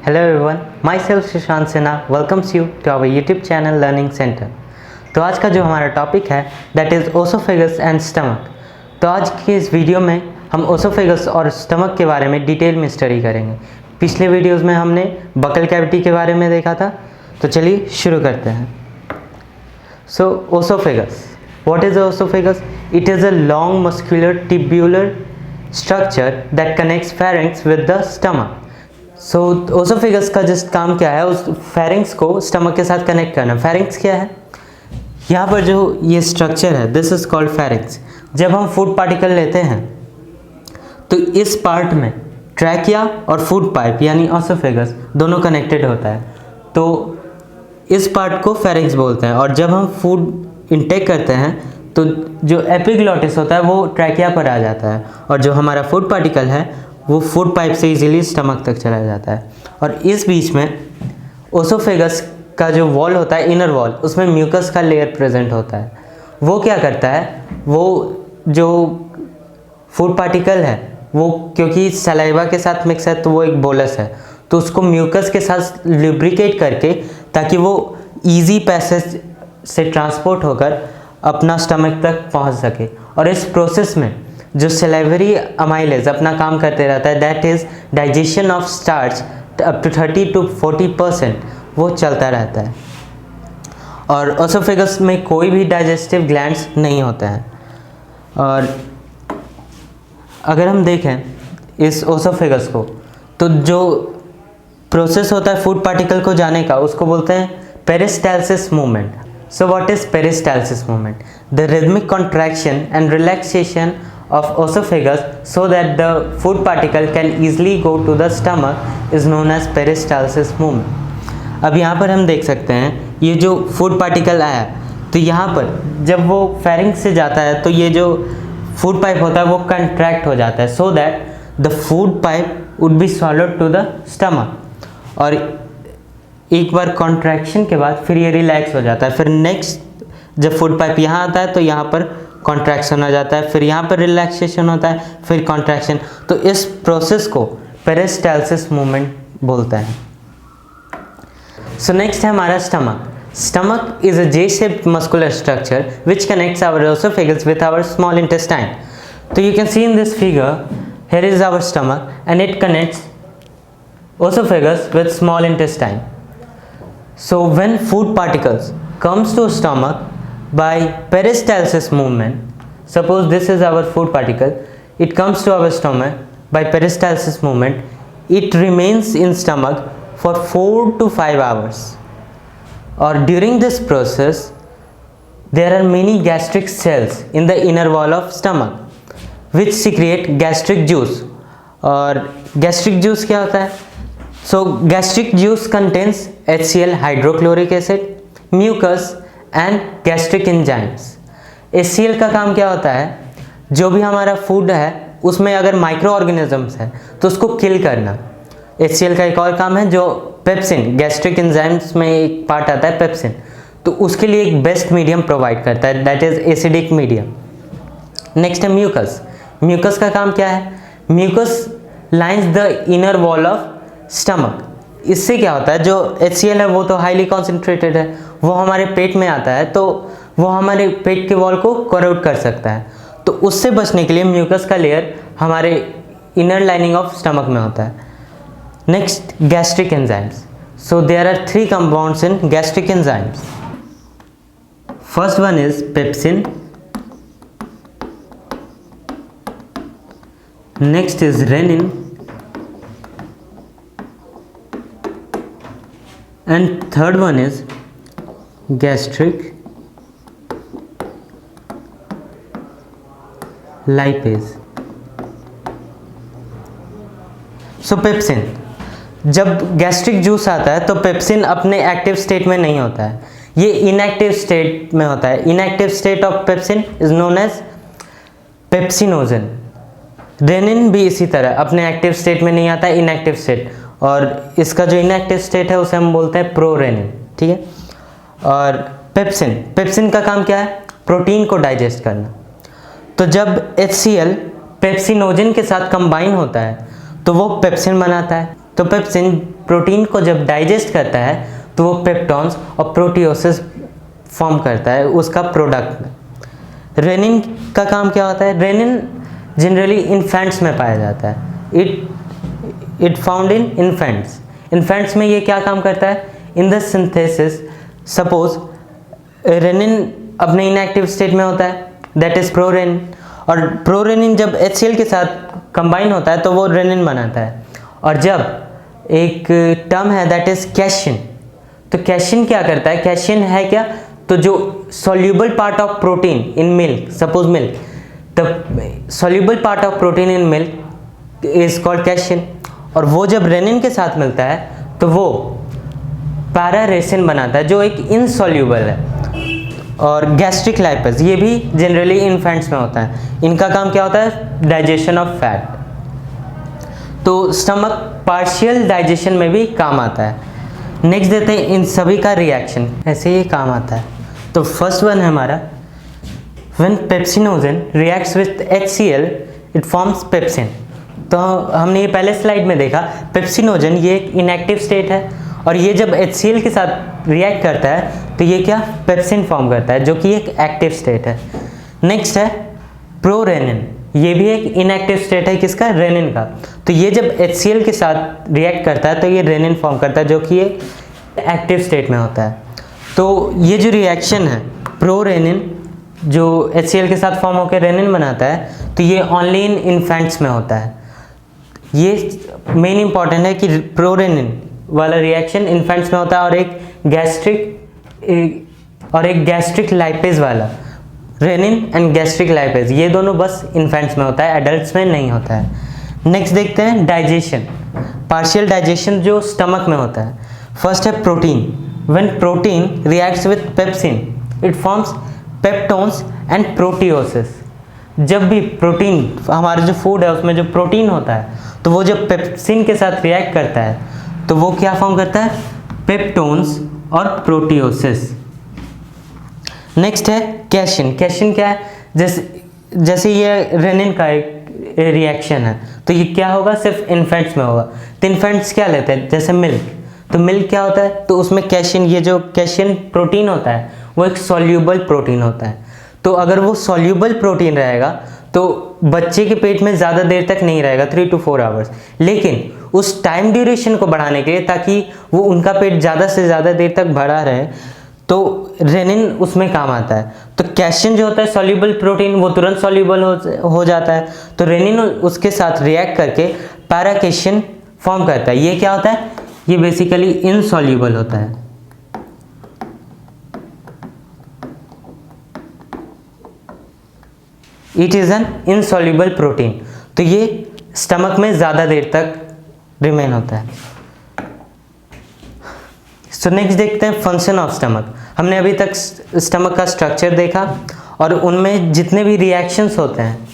Hello everyone, myself Shashank Sinha welcomes you to our YouTube channel Learning Center। तो आज का जो हमारा टॉपिक है that is oesophagus and stomach. तो आज की इस वीडियो में हम ओसोफेगस और स्टमक के बारे में डिटेल में स्टडी करेंगे। पिछले वीडियोस में हमने बकल कैविटी के बारे में देखा था, तो चलिए शुरू करते हैं। So oesophagus, what is oesophagus? It is a long muscular tubular structure that connects pharynx with the stomach. So oesophagus का जस्ट काम क्या है, उस फेरिंक्स को स्टमक के साथ कनेक्ट करना। फेरिंक्स क्या है? यहाँ पर जो ये स्ट्रक्चर है दिस इज कॉल्ड फेरिंक्स। जब हम फूड पार्टिकल लेते हैं तो इस पार्ट में ट्रैकिया और फूड पाइप यानी ओसोफेगस दोनों कनेक्टेड होता है, तो इस पार्ट को फेरिंक्स बोलते हैं। और जब हम फूड इनटेक करते हैं तो जो एपिग्लॉटिस होता है वो ट्रैकिया पर आ जाता है, और जो हमारा फूड पार्टिकल है वो फूड पाइप से इजीली स्टमक तक चला जाता है। और इस बीच में ओसोफेगस का जो वॉल होता है, इनर वॉल, उसमें म्यूकस का लेयर प्रेजेंट होता है। वो क्या करता है, वो जो फूड पार्टिकल है वो क्योंकि सलाइवा के साथ मिक्स है तो वो एक बोलस है, तो उसको म्यूकस के साथ लुब्रिकेट करके ताकि वो इजी पैसेज से ट्रांसपोर्ट होकर अपना स्टमक तक पहुंच सके। और इस प्रोसेस में जो सलाइवरी अमाइलेज अपना काम करते रहता है, that is digestion of starch up to 30 to 40% वो चलता रहता है। और ओसोफेगस में कोई भी डाइजेस्टिव ग्लैंड्स नहीं होते हैं। और अगर हम देखें इस ओसोफेगस को, तो जो प्रोसेस होता है फूड पार्टिकल को जाने का उसको बोलते हैं peristalsis movement. So what is peristalsis movement? The rhythmic contraction and relaxation of osophagus so that the food particle can easily go to the stomach is known as peristalsis movement। अब यहाँ पर हम देख सकते हैं ये जो फूड पार्टिकल आया, तो यहाँ पर जब वो फेरिंक्स से जाता है तो ये जो फूड पाइप होता है वो कंट्रैक्ट हो जाता है, so that the food pipe would be swallowed to the stomach। और एक बार कॉन्ट्रैक्शन के बाद फिर ये रिलैक्स हो जाता है। फिर नेक्स्ट जब फूड पाइप यहाँ आता है तो यहाँ पर कॉन्ट्रैक्शन हो जाता है, फिर यहाँ पर रिलैक्सेशन होता है, फिर कॉन्ट्रैक्शन। तो इस प्रोसेस को पेरिस्टालसिस मूवमेंट बोलते हैं। सो नेक्स्ट है हमारा stomach. Stomach is a J shaped muscular structure which connects our oesophagus with our small intestine. तो you can see in this figure, here is our stomach and it connects oesophagus with small intestine. So when food particles comes to stomach by peristalsis movement, suppose this is our food particle, it comes to our stomach by peristalsis movement, it remains in stomach for 4 to 5 hours. Or during this process there are many gastric cells in the inner wall of stomach which secrete gastric juice। और gastric juice क्या होता है? So gastric juice contains HCl hydrochloric acid, mucus and gastric enzymes। HCl का काम क्या होता है, जो भी हमारा फूड है उसमें अगर माइक्रो ऑर्गेनिजम्स है तो उसको किल करना। HCl का एक और काम है जो पेप्सिन, गैस्ट्रिक एंजाइम्स में एक पार्ट आता है पेप्सिन, तो उसके लिए एक बेस्ट मीडियम प्रोवाइड करता है, that is acidic medium. Next है म्यूकस। म्यूकस का काम क्या है? Mucus lines the inner wall of stomach. इससे क्या होता है, जो HCl है वो तो हाईली कॉन्सेंट्रेटेड है, वो हमारे पेट में आता है तो वो हमारे पेट के वॉल को करोड कर सकता है। तो उससे बचने के लिए म्यूकस का लेयर हमारे इनर लाइनिंग ऑफ स्टमक में होता है। Next gastric enzymes. So there are 3 compounds in gastric enzymes. First one is pepsin, next is rennin, and third one is gastric lipase। So pepsin, जब gastric juice आता है तो pepsin अपने active state में नहीं होता है, ये इनएक्टिव स्टेट में होता है। Inactive state of pepsin is known as pepsinogen. Rennin भी इसी तरह अपने एक्टिव स्टेट में नहीं आता है, इनएक्टिव स्टेट, और इसका जो इनएक्टिव स्टेट है उसे हम बोलते हैं प्रोरेनिन, ठीक है। और पेप्सिन, पेप्सिन का काम क्या है? प्रोटीन को डाइजेस्ट करना। तो जब HCl पेप्सिनोजन के साथ कंबाइन होता है तो वो पेप्सिन बनाता है। तो पेप्सिन प्रोटीन को जब डाइजेस्ट करता है तो वो पेप्टॉन्स और प्रोटियोसिस फॉर्म करता है उसका प्रोडक्ट। रेनिन का काम क्या होता है? रेनिन जनरली इन्फेंट्स में पाया जाता है। It found in infants. Infants में ये क्या काम करता है? In the synthesis, suppose rennin अपने इनएक्टिव स्टेट में होता है, दैट इज प्रोरेनिन, और प्रोरेनिन जब HCl के साथ कंबाइन होता है तो वो रेनिन बनाता है। और जब एक टर्म है दैट इज कैशिन, तो कैशिन क्या करता है? कैशिन है क्या? तो जो soluble part of protein in milk, suppose milk, the soluble part of protein in milk is called casein, और वो जब रेनिन के साथ मिलता है तो वो पैरारेसिन बनाता है जो एक इनसॉल्यूबल है। और गैस्ट्रिक लाइपेज, ये भी जनरली इन्फेंट्स में होता है। इनका काम क्या होता है? Digestion of fat. तो स्टमक पार्शियल डाइजेशन में भी काम आता है। नेक्स्ट देते हैं इन सभी का रिएक्शन, ऐसे ही काम आता है। तो फर्स्ट वन है हमारा, when pepsinogen reacts with HCl it forms pepsin. तो हमने ये पहले स्लाइड में देखा, पेप्सिनोजेन ये एक इनएक्टिव स्टेट है, और ये जब HCl के साथ रिएक्ट करता है तो ये क्या? पेप्सिन फॉर्म करता है जो कि एक एक्टिव स्टेट है। नेक्स्ट है प्रोरेनिन, ये भी एक इनएक्टिव स्टेट है किसका? रेनिन का। तो ये जब HCl के साथ रिएक्ट करता है तो ये रेनिन फॉर्म करता है जो कि एक एक्टिव स्टेट में होता है। तो ये जो रिएक्शन है प्रोरेनिन जो HCl के साथ फॉर्म होकर रेनिन बनाता है, तो ये ओनली इन इन्फेंट्स में होता है। ये मेन इंपॉर्टेंट है कि प्रोरेनिन वाला रिएक्शन इन्फेंट्स में होता है, और एक गैस्ट्रिक लाइपेज वाला, रेनिन एंड गैस्ट्रिक लाइपेज, ये दोनों बस इन्फेंट्स में होता है, एडल्ट्स में नहीं होता है। नेक्स्ट देखते हैं डाइजेशन, पार्शियल डाइजेशन जो स्टमक में होता है। फर्स्ट है protein, when protein reacts with pepsin it forms peptones and proteoses. जब भी प्रोटीन, हमारा जो फूड है उसमें जो प्रोटीन होता है, तो वो जब पेप्सिन के साथ रिएक्ट करता है तो वो क्या फॉर्म करता है? पेप्टोन्स और प्रोटियोसिस। नेक्स्ट है कैशिन। कैशिन क्या है? जैसे ये रेनिन का एक रिएक्शन है, तो ये क्या होगा? सिर्फ इन्फेंट्स में होगा। तो इन्फेंट्स क्या लेते हैं? जैसे मिल्क, तो मिल्क क्या होता है? तो उसमें कैशिन, ये जो कैशिन प्रोटीन होता है वो एक सॉल्यूबल प्रोटीन होता है। तो अगर वो सॉल्यूबल प्रोटीन रहेगा तो बच्चे के पेट में ज़्यादा देर तक नहीं रहेगा, 3 to 4 आवर्स, लेकिन उस टाइम ड्यूरेशन को बढ़ाने के लिए, ताकि वो उनका पेट ज़्यादा से ज़्यादा देर तक भरा रहे, तो रेनिन उसमें काम आता है। तो कैशिन जो होता है सॉल्यूबल प्रोटीन, वो तुरंत सॉल्यूबल हो जाता है, तो रेनिन उसके साथ रिएक्ट करके पैराकेशिन फॉर्म करता है। ये क्या होता है? ये बेसिकली इनसॉल्यूबल होता है। It is an insoluble protein, तो ये स्टमक में ज़्यादा देर तक रिमेन होता है। सो नेक्स्ट देखते हैं फंक्शन ऑफ स्टमक। हमने अभी तक स्टमक का स्ट्रक्चर देखा और उनमें जितने भी रिएक्शंस होते हैं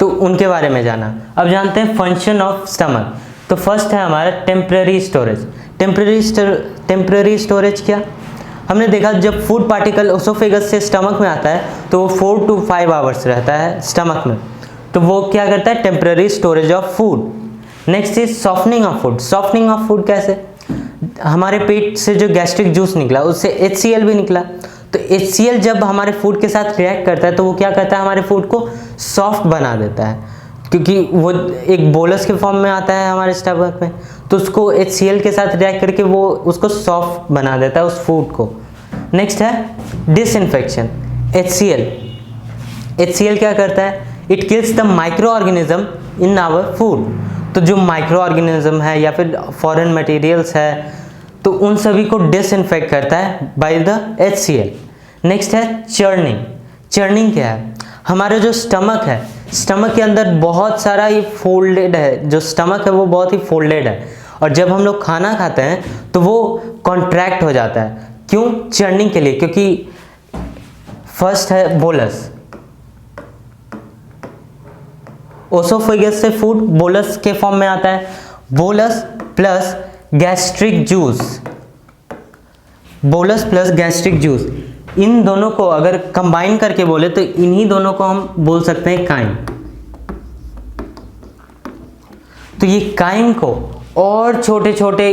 तो उनके बारे में जाना। अब जानते हैं फंक्शन ऑफ स्टमक। तो फर्स्ट है हमारा टेम्पररी स्टोरेज। टेम्पररी स्टोरेज क्या? हमने देखा जब फूड पार्टिकल ओसोफेगस से स्टमक में आता है तो वो 4 to 5 आवर्स रहता है स्टमक में, तो वो क्या करता है? Temporary storage of food. Next is softening of food. Softening of food कैसे? हमारे पेट से जो गैस्ट्रिक जूस निकला उससे HCl भी निकला, तो HCl जब हमारे फूड के साथ रिएक्ट करता है तो वो क्या करता है? हमारे फूड को सॉफ्ट बना देता है, क्योंकि वो एक बोलस के फॉर्म में आता है हमारे स्टमक में, तो उसको HCl के साथ रिएक्ट करके वो उसको सॉफ्ट बना देता है उस फूड को। नेक्स्ट है डिसइंफेक्शन। HCl क्या करता है? It kills the micro organism in our food. तो जो माइक्रो ऑर्गेनिज्म है या फिर फॉरेन मटेरियल्स है, तो उन सभी को डिसइंफेक्ट करता है बाय द HCl। नेक्स्ट है चर्निंग। चर्निंग क्या है? हमारा जो स्टमक है, स्टमक के अंदर बहुत सारा ये फोल्डेड है, जो स्टमक है वो बहुत ही फोल्डेड है, और जब हम लोग खाना खाते हैं तो वो कॉन्ट्रैक्ट हो जाता है। क्यों? चर्निंग के लिए, क्योंकि फर्स्ट है बोलस। ओसोफेगस से फूड बोलस के फॉर्म में आता है। Bolus plus gastric juice, bolus plus gastric juice, इन दोनों को अगर कंबाइन करके बोले तो इन्हीं दोनों को हम बोल सकते हैं काइम। तो ये काइम को और छोटे छोटे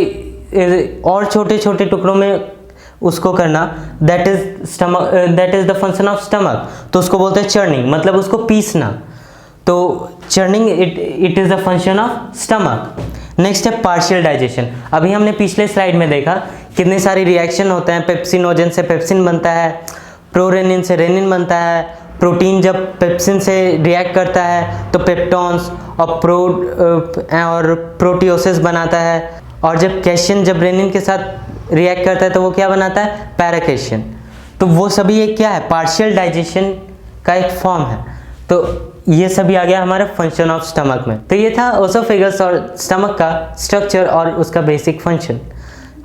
और छोटे छोटे टुकड़ों में उसको करना, that is stomach, that is the function of stomach. तो उसको बोलते हैं चर्निंग, मतलब उसको पीसना। तो churning it is the function of stomach. Next है पार्शियल डाइजेशन। अभी हमने पिछले स्लाइड में देखा कितने सारे रिएक्शन होते हैं। पेप्सिनोजन से पेप्सिन बनता है, प्रोरेनिन से रेनिन बनता है, प्रोटीन जब पेप्सिन से रिएक्ट करता है तो पेप्टॉन्स और प्रोटियोसिस बनाता है, और जब कैशियन जब रेनिन के साथ रिएक्ट करता है तो वो क्या बनाता है, पैराकेशियन। तो वो सभी एक क्या है, पार्शियल डाइजेशन का एक फॉर्म है। तो ये सभी आ गया हमारे फंक्शन ऑफ स्टमक में। तो ये था ओसोफेगस और स्टमक का स्ट्रक्चर और उसका बेसिक फंक्शन।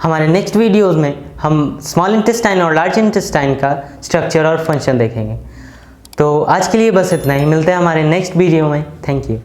हमारे नेक्स्ट वीडियोस में हम स्मॉल इंटेस्टाइन और लार्ज इंटेस्टाइन का स्ट्रक्चर और फंक्शन देखेंगे। तो आज के लिए बस इतना ही, मिलते हैं हमारे नेक्स्ट वीडियो में। Thank you.